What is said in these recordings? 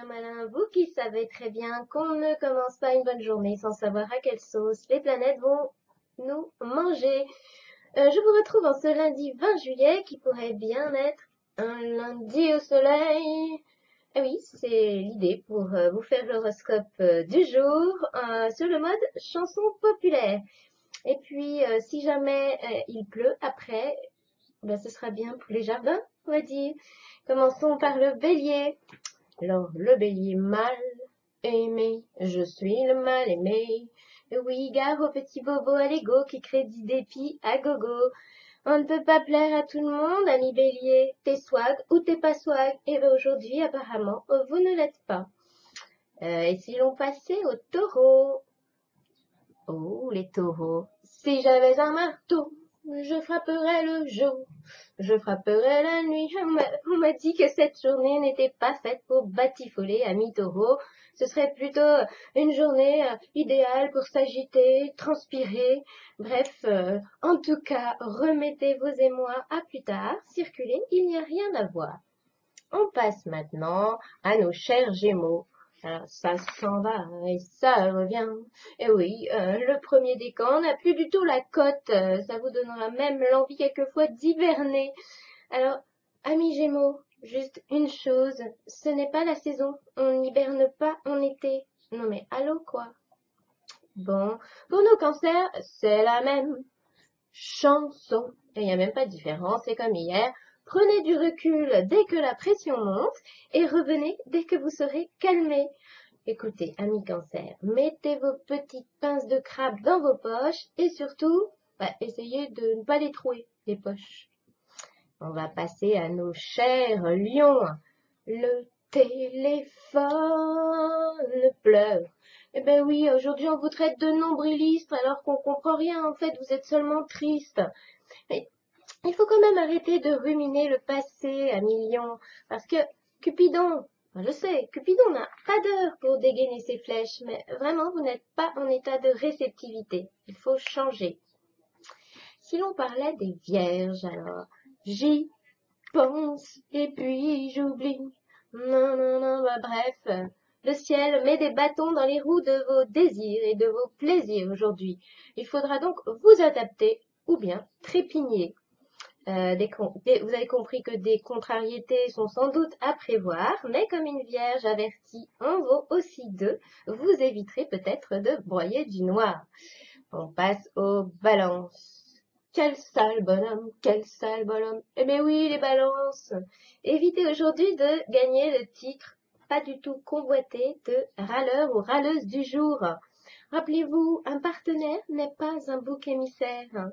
malin, vous qui savez très bien qu'on ne commence pas une bonne journée sans savoir à quelle sauce les planètes vont nous manger. Je vous retrouve en ce lundi 20 juillet qui pourrait bien être un lundi au soleil. Eh oui, c'est l'idée pour vous faire l'horoscope du jour sur le mode chanson populaire. Et puis, si jamais il pleut après, ben, ce sera bien pour les jardins, on va dire. Commençons par le bélier. Alors, le bélier mal aimé, je suis le mal aimé. Oui, gare au petit bobo à l'ego qui crée du dépit à gogo. On ne peut pas plaire à tout le monde, ami bélier. T'es swag ou t'es pas swag. Et ben aujourd'hui, apparemment, vous ne l'êtes pas. Et si l'on passait au taureau? Oh, les taureaux. Si j'avais un marteau, je frapperais le jour, je frapperais la nuit. On m'a dit que cette journée n'était pas faite pour batifoler, ami taureau. Ce serait plutôt une journée idéale pour s'agiter, transpirer. Bref, en tout cas, remettez vos émois à plus tard. Circulez, il n'y a rien à voir. On passe maintenant à nos chers Gémeaux. Alors, ça s'en va et ça revient. Et oui, le premier décan n'a plus du tout la cote. Ça vous donnera même l'envie quelquefois d'hiverner. Alors, amis Gémeaux, juste une chose, ce n'est pas la saison. On n'hiberne pas en été. Non mais allô quoi. Bon, pour nos cancers, c'est la même chanson. Et il n'y a même pas de différence, c'est comme hier. Prenez du recul dès que la pression monte et revenez dès que vous serez calmé. Écoutez, amis cancer, mettez vos petites pinces de crabe dans vos poches et surtout, essayez de ne pas les trouer, les poches. On va passer à nos chers lions. Le téléphone pleure. Eh ben oui, aujourd'hui on vous traite de nombriliste alors qu'on comprend rien. En fait, vous êtes seulement triste. Mais il faut quand même arrêter de ruminer le passé à millions. Parce que Cupidon, je sais, Cupidon n'a pas d'heure pour dégainer ses flèches, mais vraiment, vous n'êtes pas en état de réceptivité. Il faut changer. Si l'on parlait des vierges, alors, j'y pense et puis j'oublie. Non, non, non, bref. Le ciel met des bâtons dans les roues de vos désirs et de vos plaisirs aujourd'hui. Il faudra donc vous adapter ou bien trépigner. Vous avez compris que des contrariétés sont sans doute à prévoir, mais comme une vierge avertie en vaut aussi deux, vous éviterez peut-être de broyer du noir. On passe aux balances. Quel sale bonhomme, quel sale bonhomme. Eh bien oui, les balances. Évitez aujourd'hui de gagner le titre pas du tout convoité de râleur ou râleuse du jour. Rappelez-vous, un partenaire n'est pas un bouc émissaire.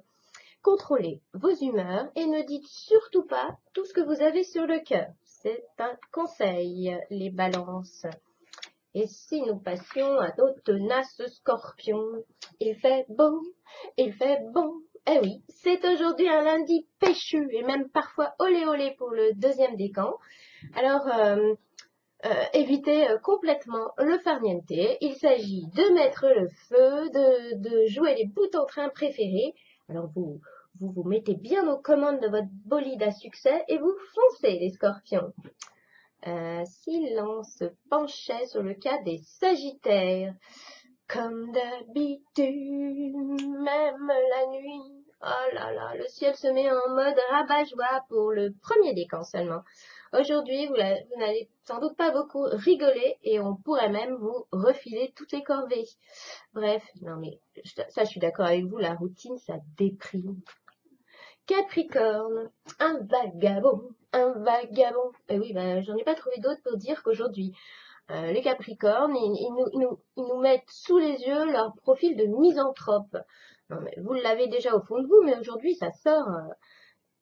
Contrôlez vos humeurs et ne dites surtout pas tout ce que vous avez sur le cœur. C'est un conseil, les balances. Et si nous passions à nos tenaces scorpions, il fait beau, il fait bon. Eh oui, c'est aujourd'hui un lundi péchu et même parfois olé olé pour le deuxième décan. Alors, évitez complètement le farniente. Il s'agit de mettre le feu, de jouer les bouts en train préférés. Alors vous mettez bien aux commandes de votre bolide à succès et vous foncez les scorpions. Si l'on se penchait sur le cas des sagittaires, comme d'habitude, même la nuit, oh là là, le ciel se met en mode rabat-joie pour le premier décan seulement. Aujourd'hui, vous n'allez sans doute pas beaucoup rigoler et on pourrait même vous refiler toutes les corvées. Bref, non mais ça je suis d'accord avec vous, la routine ça déprime. Capricorne, un vagabond, un vagabond. Et oui, j'en ai pas trouvé d'autres pour dire qu'aujourd'hui, les Capricornes, ils nous mettent sous les yeux leur profil de misanthrope. Non, mais vous l'avez déjà au fond de vous, mais aujourd'hui, ça sort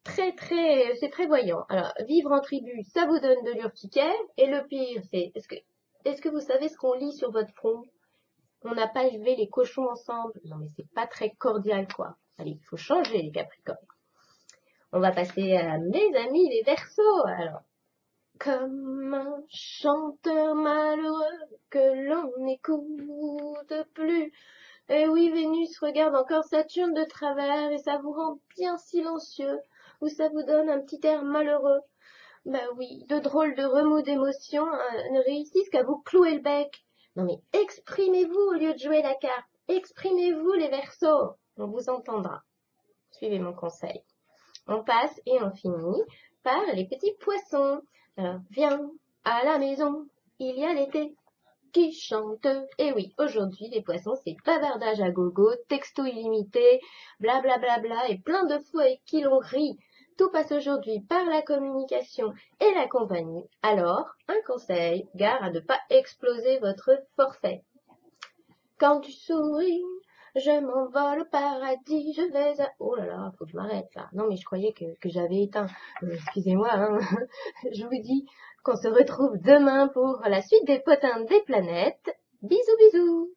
c'est très voyant. Alors, vivre en tribu, ça vous donne de l'urticaire. Et le pire, c'est, est-ce que vous savez ce qu'on lit sur votre front? On n'a pas élevé les cochons ensemble. Non, mais c'est pas très cordial, quoi. Allez, il faut changer, les Capricornes. On va passer à mes amis, les Verseaux. Alors, comme un chanteur malheureux que l'on n'écoute plus. Et oui, Vénus regarde encore Saturne de travers et ça vous rend bien silencieux ou ça vous donne un petit air malheureux. Bah oui, de drôles de remous d'émotions ne réussissent qu'à vous clouer le bec. Non mais exprimez-vous au lieu de jouer la carte. Exprimez-vous les versos. On vous entendra. Suivez mon conseil. On passe et on finit par les petits poissons. Alors, viens à la maison, il y a l'été qui chante. Et oui, aujourd'hui, les poissons, c'est bavardage à gogo, texto illimité, blablabla, bla bla bla, et plein de fous avec qui l'on rit. Tout passe aujourd'hui par la communication et la compagnie. Alors, un conseil, gare à ne pas exploser votre forfait. Quand tu souris, je m'envole au paradis, je vais à... Oh là là, faut que je m'arrête là. Non mais je croyais que j'avais éteint. Excusez-moi, hein. Je vous dis qu'on se retrouve demain pour la suite des potins des planètes. Bisous bisous.